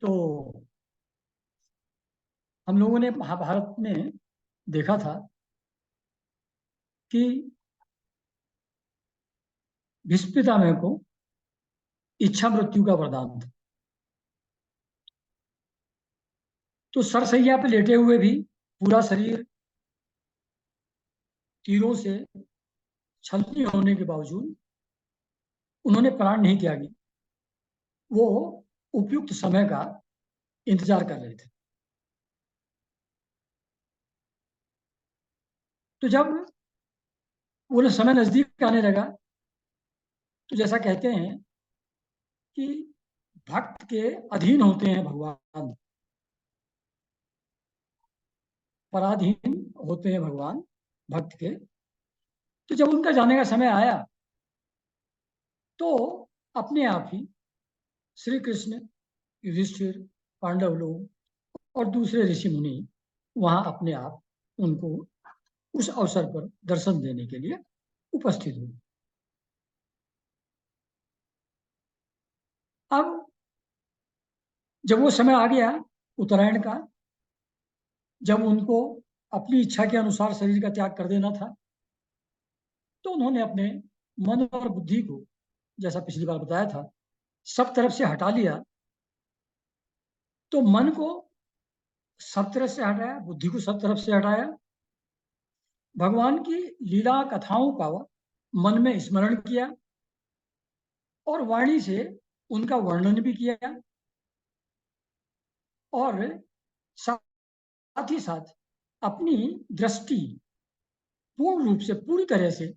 तो हम लोगों ने महाभारत में देखा था कि भीष्म पितामह को इच्छा मृत्यु का वरदान था। तो सरसैया पे लेटे हुए भी पूरा शरीर तीरों से छलनी होने के बावजूद उन्होंने प्राण नहीं त्यागी। वो उपयुक्त समय का इंतजार कर रहे थे। तो जब वो समय नजदीक आने लगा तो जैसा कहते हैं कि भक्त के अधीन होते हैं भगवान, पराधीन होते हैं भगवान भक्त के। तो जब उनका जाने का समय आया तो अपने आप ही श्री कृष्ण, युधिष्ठिर, पांडव लोग और दूसरे ऋषि मुनि वहां अपने आप उनको उस अवसर पर दर्शन देने के लिए उपस्थित हुए। अब जब वो समय आ गया उत्तरायण का, जब उनको अपनी इच्छा के अनुसार शरीर का त्याग कर देना था, तो उन्होंने अपने मन और बुद्धि को, जैसा पिछली बार बताया था, सब तरफ से हटा लिया। तो मन को सब तरफ से हटाया, बुद्धि को सब तरफ से हटाया, भगवान की लीला कथाओं का मन में स्मरण किया और वाणी से उनका वर्णन भी किया, और साथ ही साथ अपनी दृष्टि पूर्ण रूप से, पूरी तरह से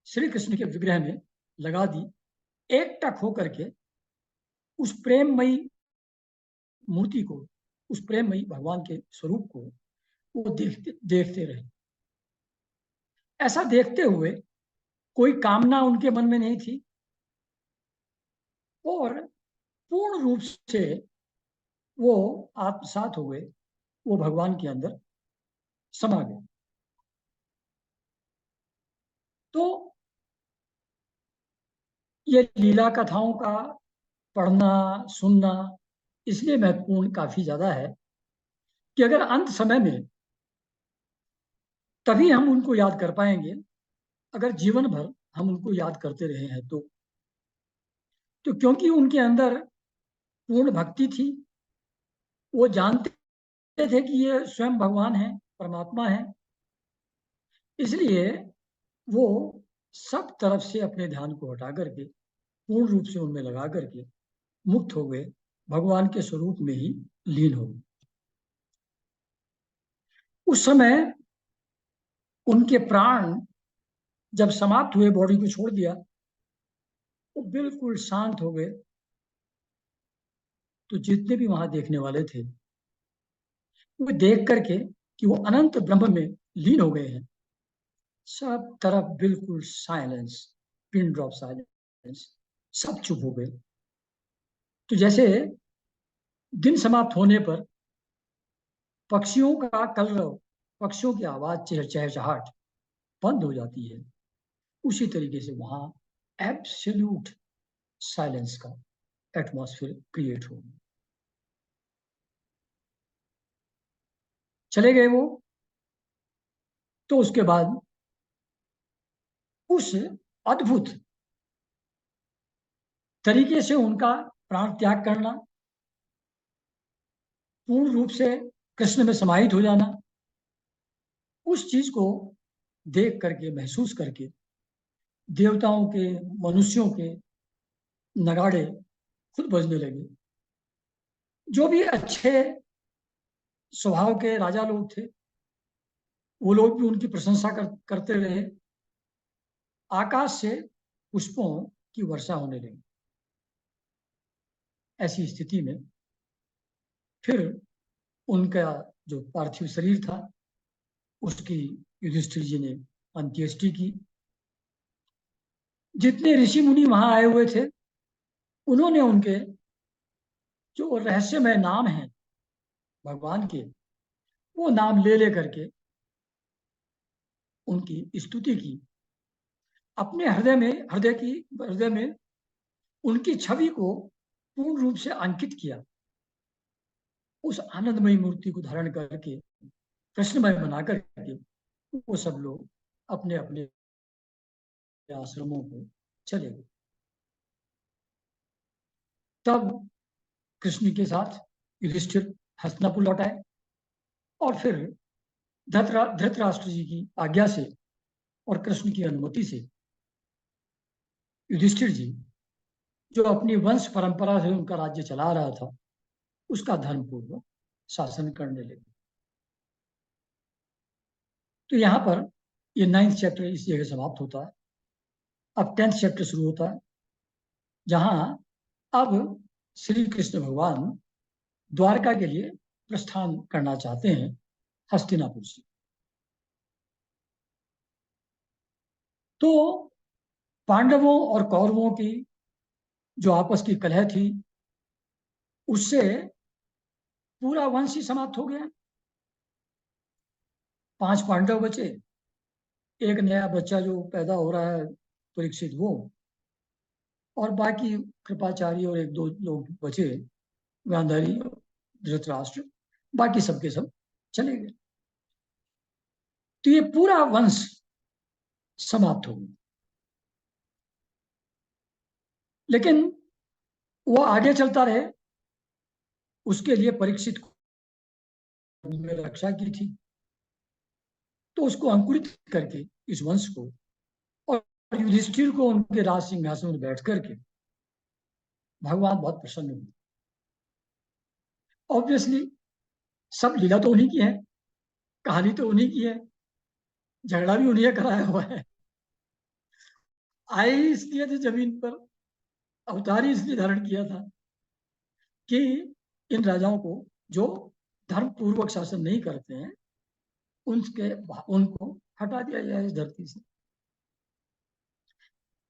श्री कृष्ण के विग्रह में लगा दी। एकटक होकर के उस प्रेममयी मूर्ति को, उस प्रेममयी भगवान के स्वरूप को वो देखते देखते रहे। ऐसा देखते हुए कोई कामना उनके मन में नहीं थी और पूर्ण रूप से वो आत्मसात हो गए, वो भगवान के अंदर समा गए। तो ये लीला कथाओं का पढ़ना सुनना इसलिए महत्वपूर्ण काफी ज्यादा है कि अगर अंत समय में तभी हम उनको याद कर पाएंगे, अगर जीवन भर हम उनको याद करते रहे हैं तो क्योंकि उनके अंदर पूर्ण भक्ति थी, वो जानते थे कि ये स्वयं भगवान है, परमात्मा है, इसलिए वो सब तरफ से अपने ध्यान को हटा करके पूर्ण रूप से उनमें लगा करके मुक्त हो गए, भगवान के स्वरूप में ही लीन हो गए। उस समय उनके प्राण जब समाप्त हुए, बॉडी को छोड़ दिया, वो बिल्कुल शांत हो गए। तो जितने भी वहां देखने वाले थे वो देख करके कि वो अनंत ब्रह्म में लीन हो गए हैं, सब तरफ बिल्कुल साइलेंस, पिन ड्रॉप साइलेंस, सब चुप हो गए। तो जैसे दिन समाप्त होने पर पक्षियों का कलरव, पक्षियों की आवाज, चहचहाट बंद हो जाती है, उसी तरीके से वहां एब्सोल्यूट साइलेंस का एटमॉस्फेयर क्रिएट हो। चले गए वो। तो उसके बाद उस अद्भुत तरीके से उनका प्राण त्याग करना, पूर्ण रूप से कृष्ण में समाहित हो जाना, उस चीज को देख करके, महसूस करके देवताओं के, मनुष्यों के नगाड़े खुद बजने लगे। जो भी अच्छे स्वभाव के राजा लोग थे वो लोग भी उनकी प्रशंसा करते रहे। आकाश से पुष्पों की वर्षा होने लगी। ऐसी स्थिति में फिर उनका जो पार्थिव शरीर था उसकी युधिष्ठिर जी ने अंत्येष्टि की। जितने ऋषि मुनि वहां आए हुए थे उन्होंने उनके जो रहस्यमय नाम हैं भगवान के, वो नाम ले ले करके उनकी स्तुति की। अपने हृदय में उनकी छवि को पूर्ण रूप से अंकित किया, उस आनंदमयी मूर्ति को धारण करके, कृष्णमय बना करके वो सब लोग अपने अपने आश्रमों को चले गए। तब कृष्ण के साथ युधिष्ठिर हस्तिनापुर लौट आए और फिर धृतराष्ट्र जी की आज्ञा से और कृष्ण की अनुमति से युधिष्ठिर जी, जो अपनी वंश परंपरा से उनका राज्य चला रहा था, उसका धर्मपूर्वक शासन करने लगे। तो यहां पर ये 9th चैप्टर इस जगह समाप्त होता है। अब 10th चैप्टर शुरू होता है, जहां अब श्री कृष्ण भगवान द्वारका के लिए प्रस्थान करना चाहते हैं हस्तिनापुर से। तो पांडवों और कौरवों की जो आपस की कलह थी, उससे पूरा वंश ही समाप्त हो गया। 5 पांडव बचे, एक नया बच्चा जो पैदा हो रहा है परीक्षित, वो, और बाकी कृपाचार्य और एक दो लोग बचे, गांधारी, धृतराष्ट्र, बाकी सबके सब चले गए। तो ये पूरा वंश समाप्त हो गया। लेकिन वो आगे चलता रहे, उसके लिए परीक्षित ने रक्षा की थी, तो उसको अंकुरित करके इस वंश को, और युधिष्ठिर को उनके राज सिंहासन में बैठ करके भगवान बहुत प्रसन्न हुए। ऑब्वियसली सब लीला तो उन्हीं की है, कहानी तो उन्हीं की है, झगड़ा भी उन्हीं कराया हुआ है। आए इसलिए थे जमीन पर, अवतार ही इसलिए धारण किया था कि इन राजाओं को जो धर्म पूर्वक शासन नहीं करते हैं, उनके उनको हटा दिया जाए इस धरती से।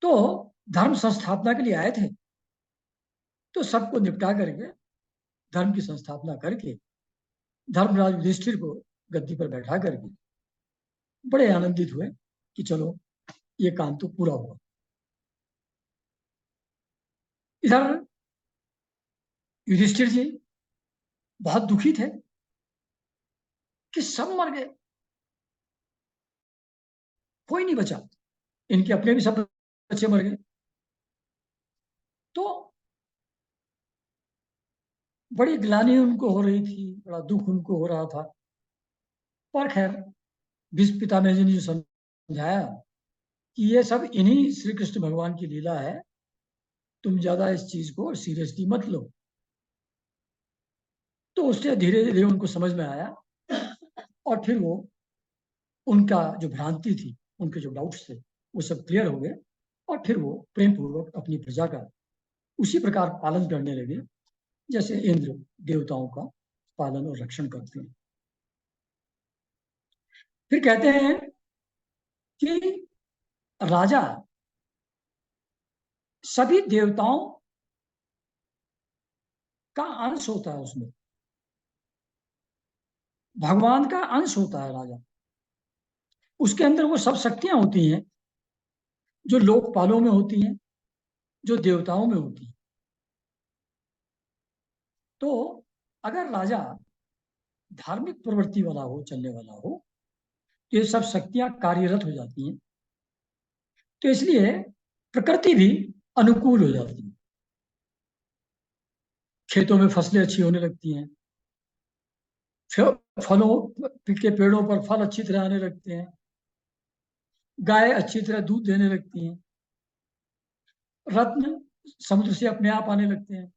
तो धर्म संस्थापना के लिए आए थे, तो सबको निपटा करके धर्म की संस्थापना करके धर्मराज युधिष्ठिर को गद्दी पर बैठा करके बड़े आनंदित हुए कि चलो ये काम तो पूरा हुआ। इधर युधिष्ठिर जी बहुत दुखी थे कि सब मर गए, कोई नहीं बचा, इनके अपने भी सब बच्चे मर गए। तो बड़ी ग्लानि उनको हो रही थी, बड़ा दुख उनको हो रहा था। पर खैर भीष्म पितामह जी ने जो समझाया कि ये सब इन्हीं श्री कृष्ण भगवान की लीला है, तुम ज्यादा इस चीज को सीरियसली मत लो। तो उससे धीरे धीरे उनको समझ में आया, और फिर वो उनका जो भ्रांति थी, उनके जो डाउट्स थे, वो सब क्लियर हो गए, और फिर वो प्रेम पूर्वक अपनी प्रजा का उसी प्रकार पालन करने लगे जैसे इंद्र देवताओं का पालन और रक्षण करते हैं। फिर कहते हैं कि राजा सभी देवताओं का अंश होता है, उसमें भगवान का अंश होता है राजा। उसके अंदर वो सब शक्तियां होती हैं जो लोकपालों में होती हैं, जो देवताओं में होती हैं। तो अगर राजा धार्मिक प्रवृत्ति वाला हो, चलने वाला हो, तो ये सब शक्तियां कार्यरत हो जाती हैं। तो इसलिए प्रकृति भी अनुकूल हो जाती है, खेतों में फसलें अच्छी होने लगती हैं, फलों के पेड़ों पर फल अच्छी तरह आने लगते हैं, गाय अच्छी तरह दूध देने लगती हैं, रत्न समुद्र से अपने आप आने लगते हैं।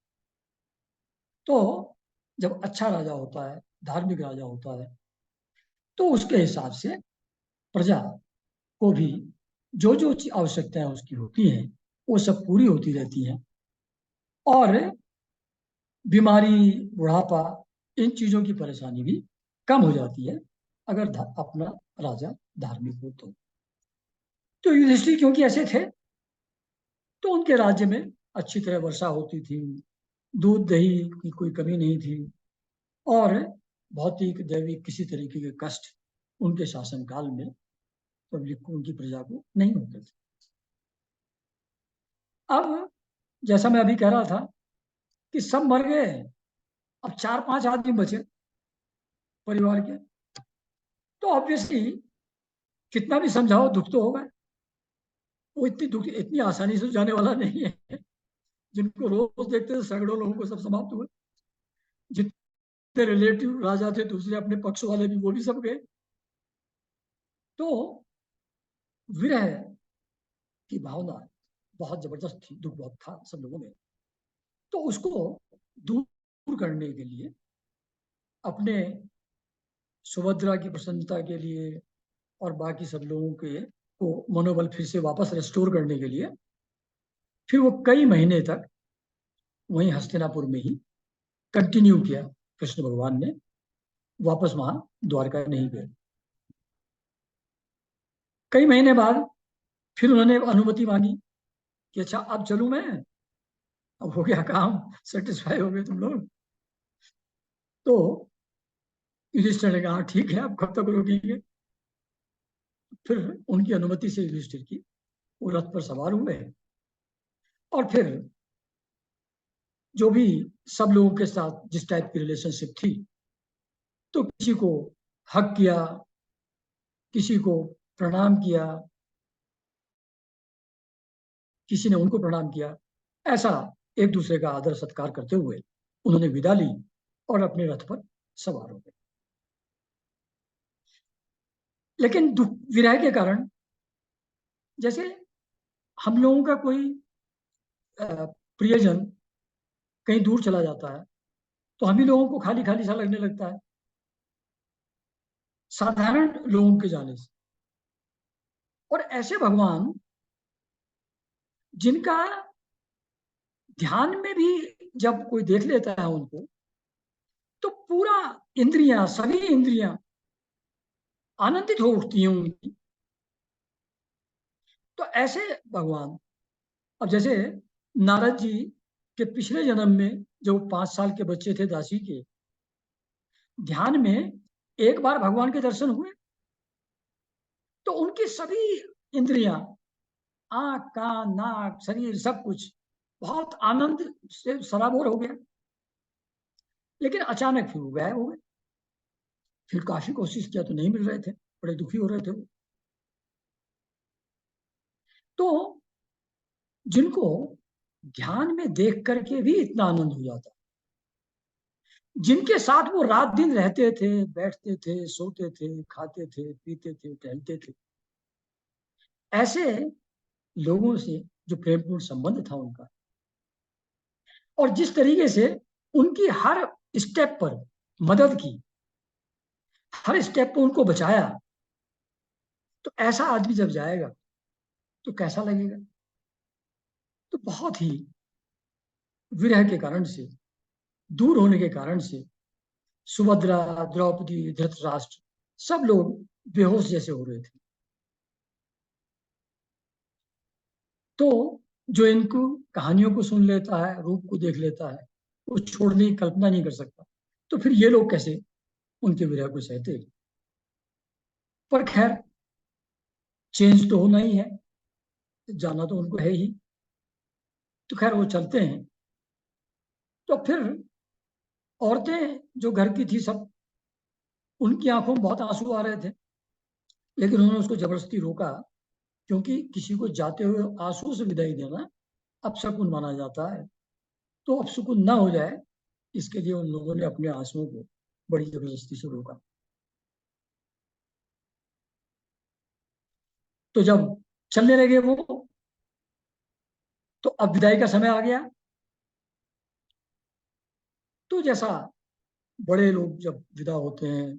तो जब अच्छा राजा होता है, धार्मिक राजा होता है, तो उसके हिसाब से प्रजा को भी जो जो आवश्यकताएं उसकी होती हैं, वो सब पूरी होती रहती हैं, और बीमारी, बुढ़ापा, इन चीजों की परेशानी भी कम हो जाती है अगर अपना राजा धार्मिक हो तो युधिष्ठिर क्योंकि ऐसे थे, तो उनके राज्य में अच्छी तरह वर्षा होती थी, दूध दही की कोई कमी नहीं थी, और भौतिक दैविक किसी तरीके के कष्ट उनके शासनकाल में पब्लिक को, उनकी प्रजा को नहीं होते थे। अब जैसा मैं अभी कह रहा था कि सब मर गए, अब 4-5 आदमी बचे परिवार के। तो ऑब्वियसली कितना भी समझाओ दुख तो होगा। वो इतनी आसानी से जाने वाला नहीं है। जिनको रोज देखते थे सैकड़ों लोगों को सब समाप्त हुए। जितने रिलेटिव राजा थे दूसरे अपने पक्ष वाले भी, वो भी सब गए। तो विरह की भावना बहुत जबरदस्त थी, दुख बहुत था सब लोगों में। तो उसको दूर करने के लिए, अपने सुभद्रा की प्रसन्नता के लिए और बाकी सब लोगों के को मनोबल फिर से वापस रेस्टोर करने के लिए, फिर वो कई महीने तक वहीं हस्तिनापुर में ही कंटिन्यू किया। कृष्ण भगवान ने वापस वहां द्वारका नहीं गए। कई महीने बाद फिर उन्होंने अनुमति मांगी कि अच्छा अब चलूं मैं, अब हो गया काम, सेटिस्फाई हो गए तुम लोग। तो युधिष्ठिर ने कहा ठीक है, अब कब तक रोकेंगे। फिर उनकी अनुमति से युधिष्ठिर की वो रथ पर सवार हुए और फिर जो भी सब लोगों के साथ जिस टाइप की रिलेशनशिप थी, तो किसी को हक किया, किसी को प्रणाम किया, किसी ने उनको प्रणाम किया। ऐसा एक दूसरे का आदर सत्कार करते हुए उन्होंने विदा ली और अपने रथ पर सवार हो गए। लेकिन दुख विरह के कारण, जैसे हम लोगों का कोई प्रियजन कहीं दूर चला जाता है तो हम ही लोगों को खाली खाली सा लगने लगता है साधारण लोगों के जाने से। और ऐसे भगवान जिनका ध्यान में भी जब कोई देख लेता है उनको, तो पूरा इंद्रियां, सभी इंद्रियां आनंदित हो उठती हैं उनकी। तो ऐसे भगवान, अब जैसे नारद जी के पिछले जन्म में जो 5 साल के बच्चे थे दासी के, ध्यान में एक बार भगवान के दर्शन हुए तो उनकी सभी इंद्रियां, आंख कान नाक शरीर सब कुछ बहुत आनंद से सराबोर हो गया। लेकिन अचानक फिर वो गायब हो गए। फिर काफी कोशिश किया तो नहीं मिल रहे थे, बड़े दुखी हो रहे थे वो। तो जिनको ध्यान में देख करके भी इतना आनंद हो जाता, जिनके साथ वो रात दिन रहते थे, बैठते थे, सोते थे, खाते थे, पीते थे, टहलते थे, ऐसे लोगों से जो प्रेमपूर्ण संबंध था उनका, और जिस तरीके से उनकी हर स्टेप पर मदद की, हर स्टेप पर उनको बचाया, तो ऐसा आदमी जब जाएगा तो कैसा लगेगा। तो बहुत ही विरह के कारण से, दूर होने के कारण से सुभद्रा, द्रौपदी, धृतराष्ट्र सब लोग बेहोश जैसे हो रहे थे। तो जो इनको कहानियों को सुन लेता है, रूप को देख लेता है, वो छोड़ने की कल्पना नहीं कर सकता। तो फिर ये लोग कैसे उनके विरह को सहते। पर खैर, चेंज तो होना ही है, जाना तो उनको है ही। तो खैर वो चलते हैं। तो फिर औरतें जो घर की थी सब, उनकी आंखों में बहुत आंसू आ रहे थे, लेकिन उन्होंने उसको जबरदस्ती रोका। क्योंकि किसी को जाते हुए आंसू से विदाई देना अपशकुन माना जाता है। तो अपशकुन ना हो जाए, इसके लिए उन लोगों ने अपने आंसुओं को बड़ी जबरदस्ती से रोका। तो जब चलने लगे वो, तो अब विदाई का समय आ गया। तो जैसा बड़े लोग जब विदा होते हैं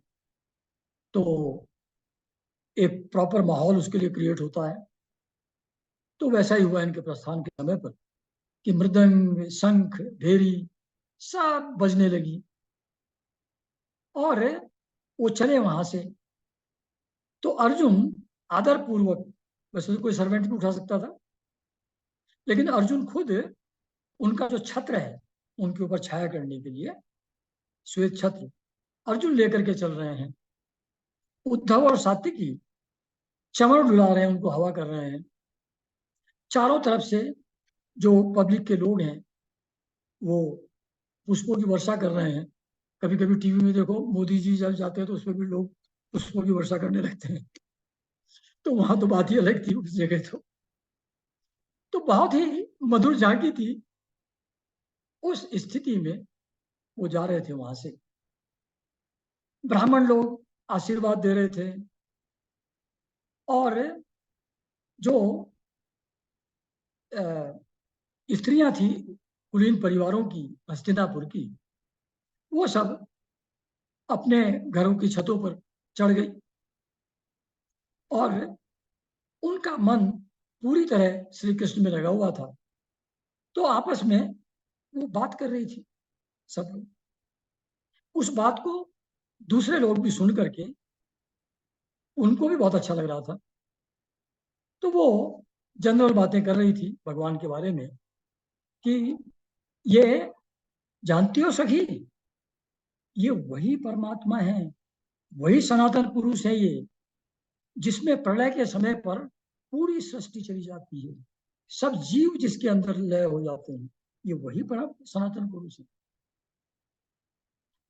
तो एक प्रॉपर माहौल उसके लिए क्रिएट होता है। तो वैसा ही हुआ इनके प्रस्थान के समय पर कि मृदंग, शंख, भेरी सब बजने लगी और वो चले वहां से। तो अर्जुन आदर पूर्वक, वैसे तो कोई सर्वेंट भी उठा सकता था, लेकिन अर्जुन खुद उनका जो छत्र है उनके ऊपर छाया करने के लिए श्वेत छत्र अर्जुन लेकर के चल रहे हैं। उद्धव और सात्विकी चमर डुला रहे हैं, उनको हवा कर रहे हैं। चारों तरफ से जो पब्लिक के लोग हैं वो पुष्पों की वर्षा कर रहे हैं। कभी कभी टीवी में देखो, मोदी जी जब जाते हैं तो उसमें भी लोग पुष्पों की वर्षा करने लगते हैं। तो वहां तो बात ही अलग थी उस जगह। तो बहुत ही मधुर झांकी थी। उस स्थिति में वो जा रहे थे वहां से, ब्राह्मण लोग आशीर्वाद दे रहे थे, और जो स्त्रियां थी कुलीन परिवारों की, हस्तिनापुर की, वो सब अपने घरों की छतों पर चढ़ गई, और उनका मन पूरी तरह श्री कृष्ण में लगा हुआ था। तो आपस में वो बात कर रही थी सब लोग। उस बात को दूसरे लोग भी सुन करके उनको भी बहुत अच्छा लग रहा था। तो वो जनरल बातें कर रही थी भगवान के बारे में कि ये जानती हो सखी, ये वही परमात्मा है, वही सनातन पुरुष है ये, जिसमें प्रलय के समय पर पूरी सृष्टि चली जाती है, सब जीव जिसके अंदर लय हो जाते हैं, ये वही परम सनातन पुरुष है।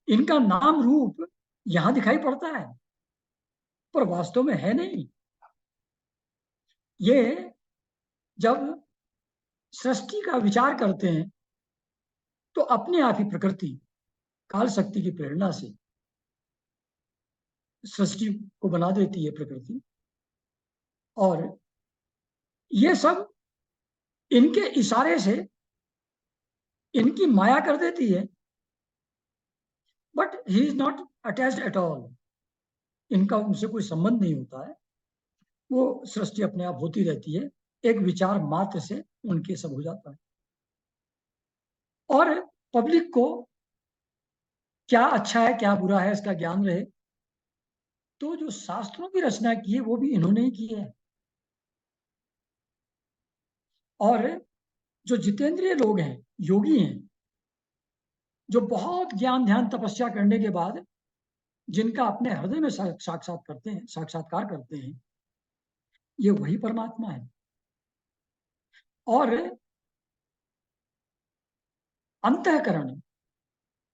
इनका नाम रूप यहां दिखाई पड़ता है, पर वास्तव में है नहीं। ये जब सृष्टि का विचार करते हैं तो अपने आप ही प्रकृति काल शक्ति की प्रेरणा से सृष्टि को बना देती है प्रकृति, और ये सब इनके इशारे से इनकी माया कर देती है। But he is not attached at all, इनका उनसे कोई संबंध नहीं होता है। वो सृष्टि अपने आप होती रहती है, एक विचार मात्र से उनके सब हो जाता है। और पब्लिक को क्या अच्छा है क्या बुरा है इसका ज्ञान रहे, तो जो शास्त्रों की रचना की है वो भी इन्होंने ही की है। और जो जितेंद्रिय लोग हैं, योगी हैं, जो बहुत ज्ञान ध्यान तपस्या करने के बाद जिनका अपने हृदय में साक्षात्कार करते हैं, ये वही परमात्मा है। और अंतःकरण,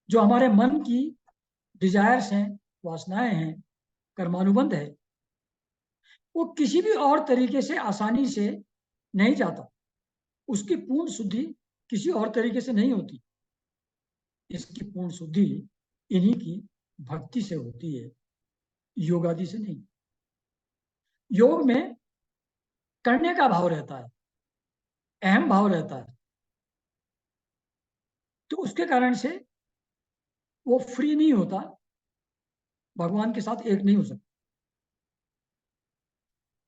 जो हमारे मन की डिजायर्स हैं, वासनाएं हैं, कर्मानुबंध है, वो किसी भी और तरीके से आसानी से नहीं जाता। उसकी पूर्ण शुद्धि किसी और तरीके से नहीं होती। इसकी पूर्ण शुद्धि इन्हीं की भक्ति से होती है, योगादि से नहीं। योग में करने का भाव रहता है, अहम भाव रहता है, तो उसके कारण से वो फ्री नहीं होता, भगवान के साथ एक नहीं हो सकता।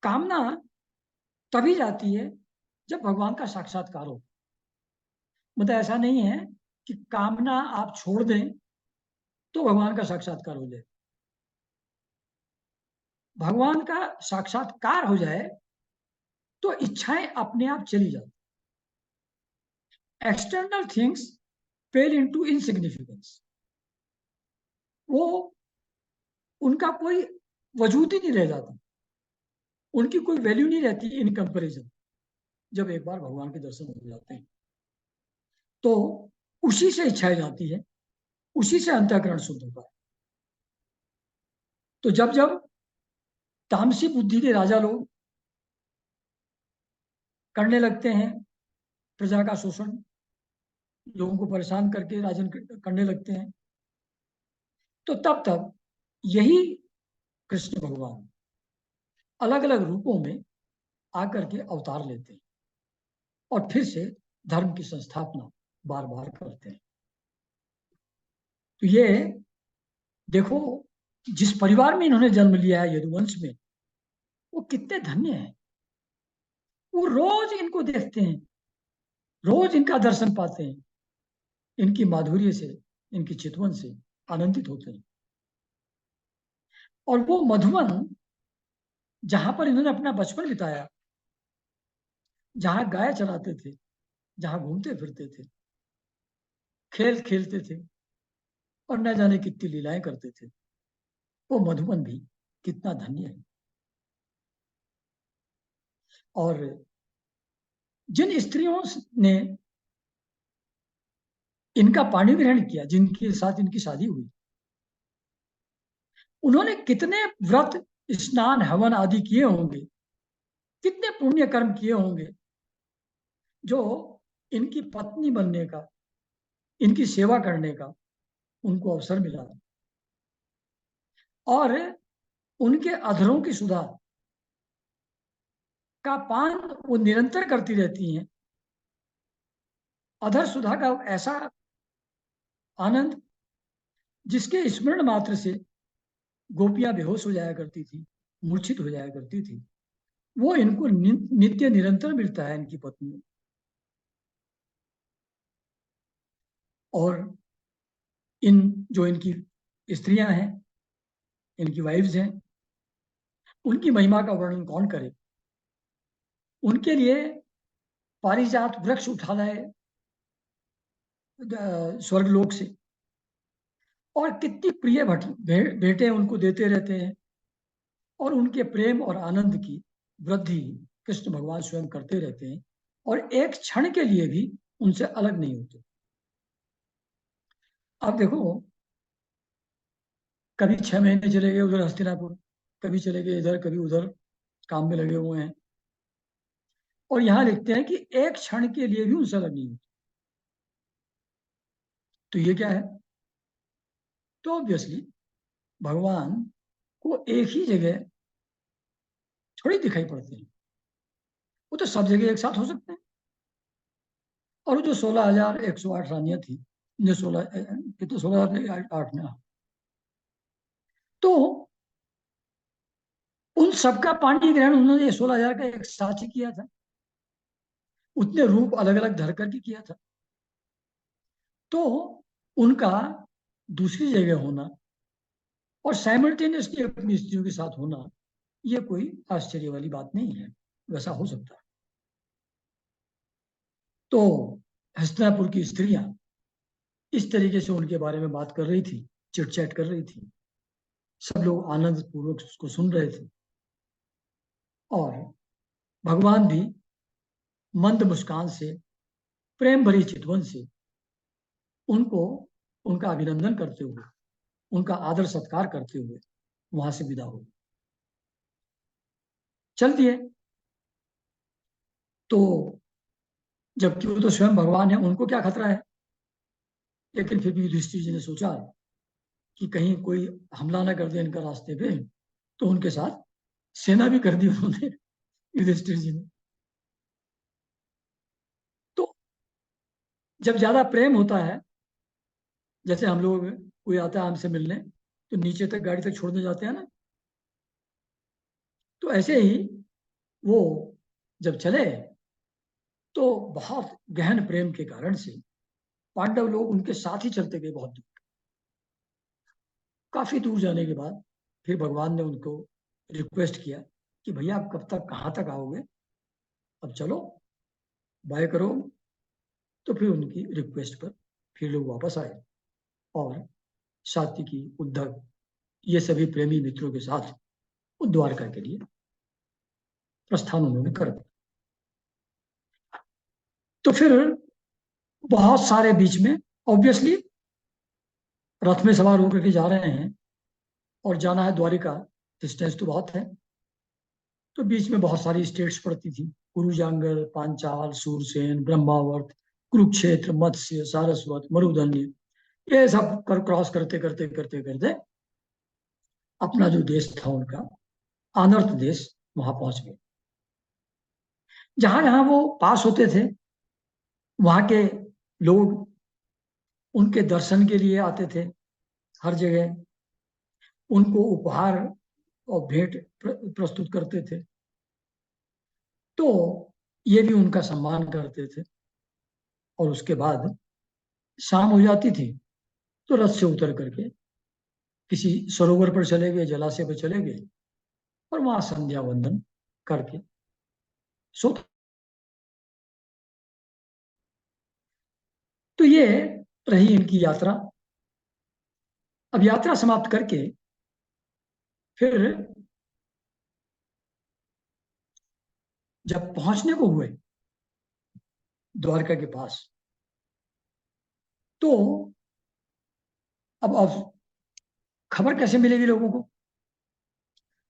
कामना तभी जाती है जब भगवान का साक्षात्कार हो। मतलब ऐसा नहीं है कि कामना आप छोड़ दें तो भगवान का साक्षात्कार हो जाए। भगवान का साक्षात्कार हो जाए तो इच्छाएं अपने आप चली जाती। External things fail into insignificance. वो उनका कोई वजूद ही नहीं रह जाता, उनकी कोई वैल्यू नहीं रहती इन कंपैरिजन, जब एक बार भगवान के दर्शन हो जाते हैं। तो उसी से इच्छाएं जाती है, उसी से अंतःकरण शुद्ध होता है। तो जब जब तामसी बुद्धि के राजा लोग करने लगते हैं प्रजा का शोषण, लोगों को परेशान करके राजन करने लगते हैं, तो तब तब यही कृष्ण भगवान अलग अलग रूपों में आकर के अवतार लेते हैं और फिर से धर्म की संस्थापना बार बार करते हैं। तो ये देखो, जिस परिवार में इन्होंने जन्म लिया है यदुवंश में, वो कितने धन्य हैं। वो रोज इनको देखते हैं, रोज इनका दर्शन पाते हैं, इनकी माधुर्य से, इनकी चितवन से आनंदित होते हैं। और वो मधुवन जहां पर इन्होंने अपना बचपन बिताया, जहां गाय चराते थे, जहां घूमते फिरते थे, खेल खेलते थे, और न जाने कितनी लीलाएं करते थे, वो मधुबन भी कितना धन्य है। और जिन स्त्रियों ने इनका पाणी ग्रहण किया, जिनके साथ इनकी शादी हुई, उन्होंने कितने व्रत, स्नान, हवन आदि किए होंगे, कितने पुण्य कर्म किए होंगे, जो इनकी पत्नी बनने का, इनकी सेवा करने का उनको अवसर मिला। और उनके अधरों की सुधा का पान वो निरंतर करती रहती हैं। अधर सुधा का ऐसा आनंद, जिसके स्मरण मात्र से गोपियां बेहोश हो जाया करती थी, मूर्छित हो जाया करती थी, वो इनको नित्य निरंतर मिलता है, इनकी पत्नी। और इन जो इनकी स्त्रियां हैं, इनकी वाइफ्स हैं, उनकी महिमा का वर्णन कौन करे। उनके लिए पारिजात वृक्ष उठा लाए स्वर्गलोक से, और कितनी प्रिय भेंटें उनको देते रहते हैं, और उनके प्रेम और आनंद की वृद्धि कृष्ण भगवान स्वयं करते रहते हैं, और एक क्षण के लिए भी उनसे अलग नहीं होते। अब देखो, कभी 6 महीने चले गए उधर हस्तिनापुर, कभी चले गए इधर, कभी उधर, काम में लगे हुए हैं, और यहां लिखते हैं कि एक क्षण के लिए भी उनसे अलग नहीं होते। तो ये क्या है? तो ऑब्वियसली भगवान को एक ही जगह थोड़ी दिखाई पड़ते हैं, वो तो सब जगह एक साथ हो सकते हैं। और वो जो 16,108 रानियां थी, ने 16 कितने, 16,008 में, तो उन सबका पाणी ग्रहण उन्होंने 16,000 का एक साथ ही किया था। उतने रूप अलग अलग धर करके किया था। तो उनका दूसरी जगह होना और साइमल्टेनियसली अपनी स्त्रियों के साथ होना, ये कोई आश्चर्य वाली बात नहीं है, वैसा हो सकता है। तो हस्तिनापुर की स्त्रियां इस तरीके से उनके बारे में बात कर रही थी, चिटचैट कर रही थी, सब लोग आनंद पूर्वक उसको सुन रहे थे, और भगवान भी मंद मुस्कान से, प्रेम भरी चितवन से उनको, उनका अभिनंदन करते हुए, उनका आदर सत्कार करते हुए वहां से विदा हो चल दिए। तो जबकि वो तो स्वयं भगवान है, उनको क्या खतरा है। लेकिन फिर भी युधिष्ठिर जी ने सोचा कि कहीं कोई हमला ना कर दे इनका रास्ते पे, तो उनके साथ सेना भी कर दी उन्होंने, युधिष्ठिर जी ने। तो जब ज्यादा प्रेम होता है, जैसे हम लोग, कोई आता है हमसे मिलने, तो नीचे तक गाड़ी तक छोड़ने जाते हैं ना, तो ऐसे ही वो जब चले, तो बहुत गहन प्रेम के कारण से पांडव लोग उनके साथ ही चलते गए बहुत दूर। काफी दूर जाने के बाद फिर भगवान ने उनको रिक्वेस्ट किया कि भैया आप कब तक, कहाँ तक आओगे, अब चलो, बाय करो। तो फिर उनकी रिक्वेस्ट पर फिर लोग वापस आए, और सात्विकी, उद्धव, ये सभी प्रेमी मित्रों के साथ वो द्वारका के लिए प्रस्थान उन्होंने कर दिया। तो फिर बहुत सारे बीच में, ऑब्वियसली रथ में सवार होकर के जा रहे हैं और जाना है द्वारिका, डिस्टेंस तो बहुत है। तो बीच में बहुत सारी स्टेट्स पड़ती थी, कुरुजांगल, पांचाल, सूरसेन, ब्रह्मावर्त, कुरुक्षेत्र, मत्स्य, सारस्वत, मरुधन्य, ये सब कर क्रॉस करते करते करते करते अपना जो देश था उनका, अनर्थ देश, वहां पहुंच गए। जहां जहां वो पास होते थे, वहां के लोग उनके दर्शन के लिए आते थे, हर जगह उनको उपहार और भेंट प्रस्तुत करते थे। तो ये भी उनका सम्मान करते थे। और उसके बाद शाम हो जाती थी, तो रथ से उतर करके किसी सरोवर पर चले गए, जलाशय पर चले गए, और वहां संध्या वंदन करके सो। तो ये रही इनकी यात्रा। अब यात्रा समाप्त करके फिर जब पहुंचने को हुए द्वारका के पास, तो अब खबर कैसे मिलेगी लोगों को?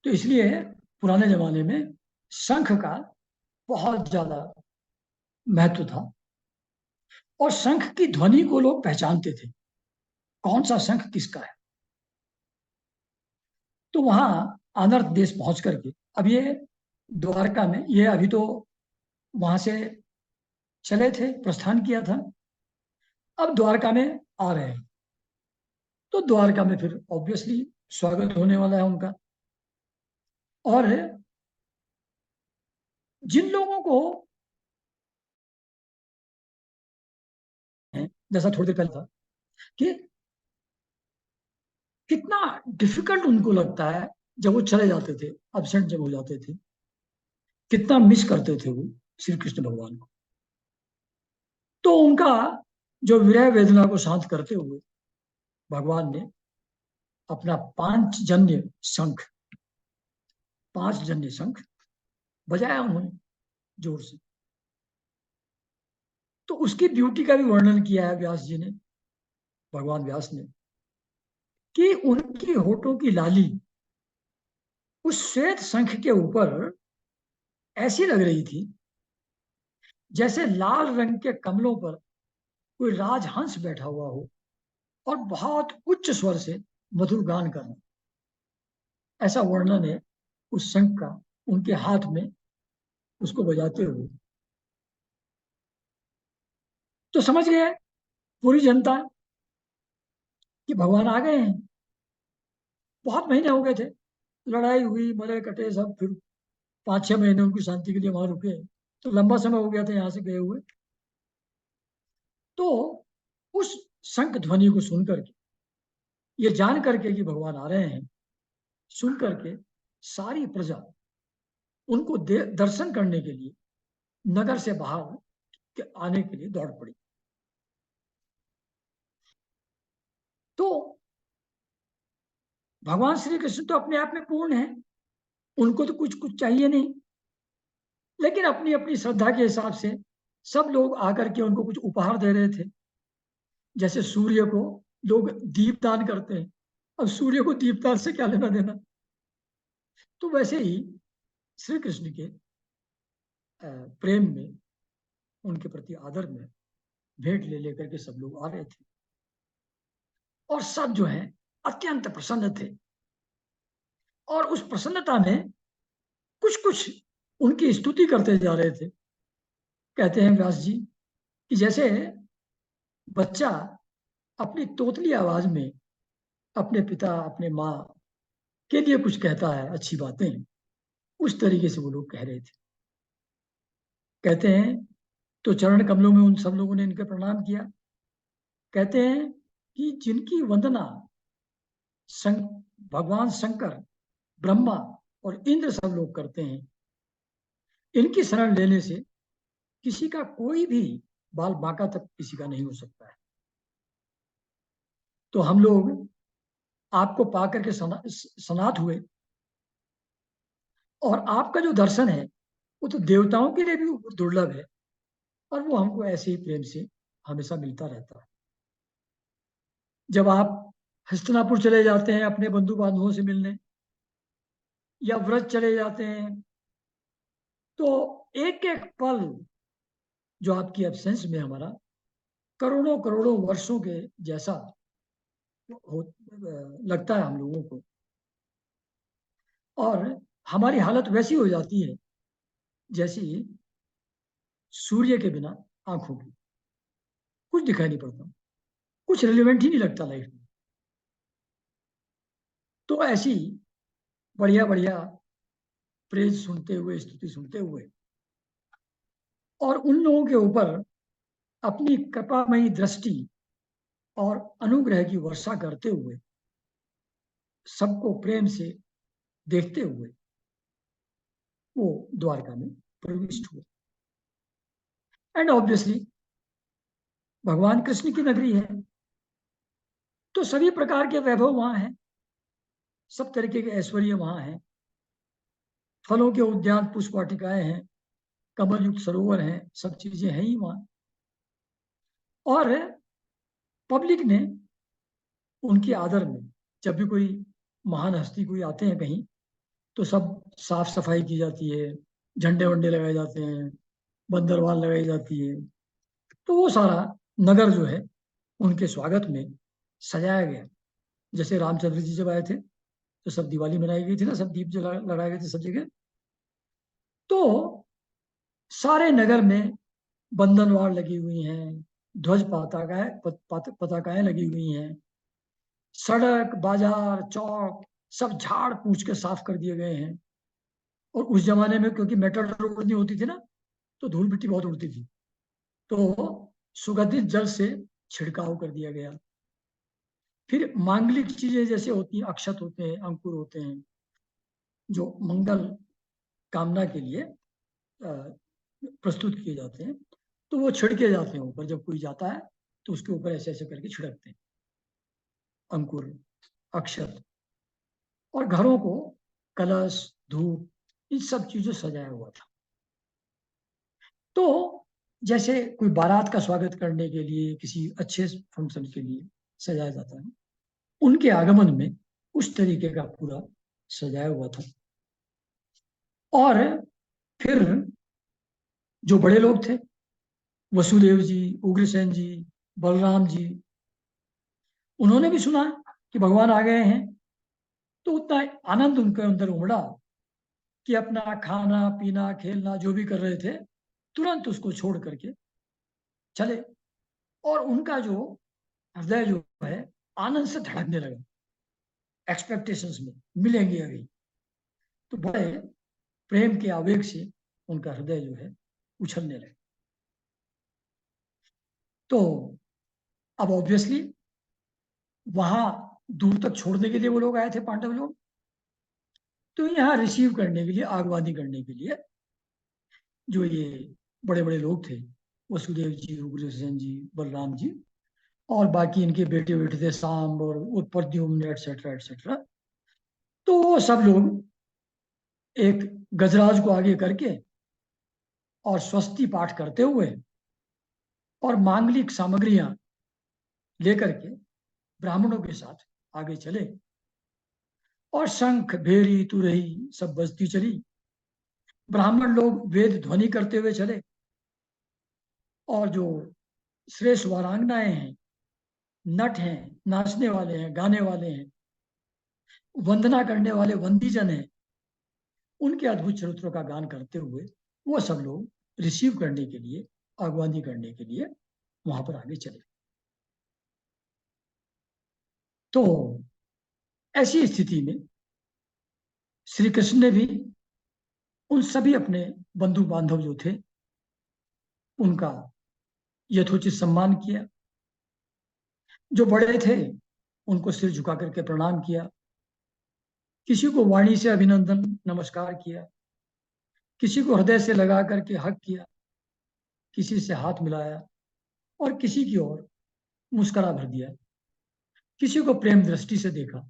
तो इसलिए पुराने जमाने में शंख का बहुत ज्यादा महत्व था, और शंख की ध्वनि को लोग पहचानते थे, कौन सा शंख किसका है। तो वहां आंध्र प्रदेश पहुंच करके, अब ये द्वारका में, ये अभी तो वहां से चले थे, प्रस्थान किया था, अब द्वारका में आ रहे हैं। तो द्वारका में फिर ऑब्वियसली स्वागत होने वाला है उनका। और जिन लोगों को, जैसा थोड़ी देर पहले था, कि कितना डिफिकल्ट उनको लगता है जब वो चले जाते थे, अब्सेंट जब हो जाते थे, कितना मिस करते थे वो श्री कृष्ण भगवान को। तो उनका जो विरह वेदना को शांत करते हुए भगवान ने अपना शंख 5 जन्य शंख बजाया उन्होंने जोर से। तो उसकी ब्यूटी का भी वर्णन किया है व्यास जी ने, भगवान व्यास ने, कि उनकी होठों की लाली उस श्वेत शंख के ऊपर ऐसी लग रही थी जैसे लाल रंग के कमलों पर कोई राजहंस बैठा हुआ हो और बहुत उच्च स्वर से मधुर गान करना। ऐसा वर्णन है उस शंख का, उनके हाथ में उसको बजाते हुए। तो समझ गए पूरी जनता कि भगवान आ गए हैं। बहुत महीने हो गए थे, लड़ाई हुई, मरे कटे सब, फिर 5-6 महीने उनकी शांति के लिए वहां रुके, तो लंबा समय हो गया था यहाँ से गए हुए। तो उस शंख ध्वनि को सुन करके, ये जान करके कि भगवान आ रहे हैं, सुन करके सारी प्रजा उनको दर्शन करने के लिए नगर से बाहर के आने के लिए दौड़ पड़ी। तो भगवान श्री कृष्ण तो अपने आप में पूर्ण है, उनको तो कुछ कुछ चाहिए नहीं, लेकिन अपनी अपनी श्रद्धा के हिसाब से सब लोग आकर के उनको कुछ उपहार दे रहे थे। जैसे सूर्य को लोग दीपदान करते हैं, अब सूर्य को दीपदान से क्या लेना देना। तो वैसे ही श्री कृष्ण के प्रेम में, उनके प्रति आदर में भेंट ले लेकर के सब लोग आ रहे थे, और सब जो है अत्यंत प्रसन्न थे। और उस प्रसन्नता में कुछ कुछ उनकी स्तुति करते जा रहे थे। कहते हैं व्यास जी कि जैसे बच्चा अपनी तोतली आवाज में अपने पिता, अपने माँ के लिए कुछ कहता है अच्छी बातें, उस तरीके से वो लोग कह रहे थे। कहते हैं तो चरण कमलों में उन सब लोगों ने इनके प्रणाम किया। कहते हैं कि जिनकी वंदना भगवान शंकर, ब्रह्मा और इंद्र सब लोग करते हैं, इनकी शरण लेने से किसी का कोई भी बाल बांका तक किसी का नहीं हो सकता है। तो हम लोग आपको पाकर के सनाथ हुए, और आपका जो दर्शन है वो तो देवताओं के लिए भी दुर्लभ है, और वो हमको ऐसे ही प्रेम से हमेशा मिलता रहता है। जब आप हस्तिनापुर चले जाते हैं अपने बंधु बांधवों से मिलने, या व्रत चले जाते हैं, तो एक एक पल जो आपकी एब्सेंस में हमारा करोड़ों करोड़ों वर्षों के जैसा हो लगता है हम लोगों को। और हमारी हालत वैसी हो जाती है जैसी सूर्य के बिना आंखों की, कुछ दिखाई नहीं पड़ता, कुछ रिलेवेंट ही नहीं लगता लाइफ में। तो ऐसी बढ़िया बढ़िया प्रेज सुनते हुए, स्तुति सुनते हुए, और उन लोगों के ऊपर अपनी कृपामयी दृष्टि और अनुग्रह की वर्षा करते हुए, सबको प्रेम से देखते हुए वो द्वारका में प्रविष्ट हुए। एंड ऑब्वियसली भगवान कृष्ण की नगरी है, तो सभी प्रकार के वैभव वहां हैं, सब तरीके के ऐश्वर्य वहां हैं, फलों के उद्यान, पुष्प वाटिकाएं हैं, कमल युक्त सरोवर हैं, सब चीजें हैं ही वहां। और पब्लिक ने उनके आदर में, जब भी कोई महान हस्ती कोई आते हैं कहीं, तो सब साफ सफाई की जाती है, झंडे वंडे लगाए जाते हैं, बंदरवाल लगाई जाती है। तो वो सारा नगर जो है उनके स्वागत में सजाया गया। जैसे रामचंद्र जी जब आए थे तो सब दिवाली मनाई गई थी ना, सब दीप जला लगाए गए थे सब जगह। तो सारे नगर में बंधनवार लगी हुई हैं, ध्वज पताकाएं पताकाएं लगी हुई हैं, सड़क बाजार चौक सब झाड़ पूछ के साफ कर दिए गए हैं। और उस जमाने में क्योंकि मेटल रोड नहीं होती थी ना, तो धूल मिट्टी बहुत उड़ती थी, तो सुगंधित जल से छिड़काव कर दिया गया। फिर मांगलिक चीजें जैसे होती हैं, अक्षत होते हैं, अंकुर होते हैं, जो मंगल कामना के लिए प्रस्तुत किए जाते हैं, तो वो छिड़के जाते हैं ऊपर। जब कोई जाता है तो उसके ऊपर ऐसे ऐसे करके छिड़कते हैं अंकुर, अक्षत। और घरों को कलश, धूप, इन सब चीजों से सजाया हुआ था। तो जैसे कोई बारात का स्वागत करने के लिए, किसी अच्छे फंक्शन के लिए सजाया जाता है, उनके आगमन में उस तरीके का पूरा सजाया हुआ था। और फिर जो बड़े लोग थे, वसुदेव जी, उग्रसेन जी, बलराम जी, उन्होंने भी सुना कि भगवान आ गए हैं। तो उतना आनंद उनके अंदर उमड़ा कि अपना खाना पीना खेलना जो भी कर रहे थे, तुरंत उसको छोड़ करके चले। और उनका जो हृदय जो है आनंद से धड़कने लगा, एक्सपेक्टेशंस में मिलेंगे अभी। तो बड़े प्रेम के आवेग से उनका हृदय जो है उछलने लगा। तो अब ऑब्वियसली वहां दूर तक छोड़ने के लिए वो लोग आए थे, पांडव लोग। तो यहाँ रिसीव करने के लिए, आगवानी करने के लिए जो ये बड़े बड़े लोग थे, वसुदेव जी, उग्रसेन जी, बलराम जी, और बाकी इनके बेटे बेटे थे, सांब और प्रद्युम्न एटसेट्रा एटसेट्रा, तो वो सब लोग एक गजराज को आगे करके और स्वस्ति पाठ करते हुए और मांगलिक सामग्रियां लेकर के ब्राह्मणों के साथ आगे चले। और शंख भेरी तुरही सब बजती चली। ब्राह्मण लोग वेद ध्वनि करते हुए चले, और जो श्रेष्ठ वारांगनाएं हैं, नट हैं, नाचने वाले हैं, गाने वाले हैं, वंदना करने वाले वंदीजन हैं, उनके अद्भुत चरित्रों का गान करते हुए वो सब लोग रिसीव करने के लिए, आगवानी करने के लिए वहां पर आगे चले। तो ऐसी स्थिति में श्री कृष्ण ने भी उन सभी अपने बंधु बांधव जो थे उनका यथोचित सम्मान किया। जो बड़े थे उनको सिर झुका करके प्रणाम किया, किसी को वाणी से अभिनंदन नमस्कार किया, किसी को हृदय से लगा करके हक किया, किसी से हाथ मिलाया, और किसी की ओर मुस्कुरा भर दिया, किसी को प्रेम दृष्टि से देखा।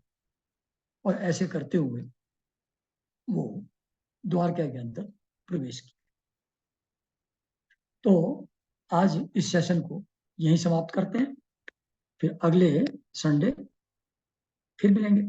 और ऐसे करते हुए वो द्वारका के अंदर प्रवेश किया। तो आज इस सेशन को यहीं समाप्त करते हैं, फिर अगले संडे फिर मिलेंगे।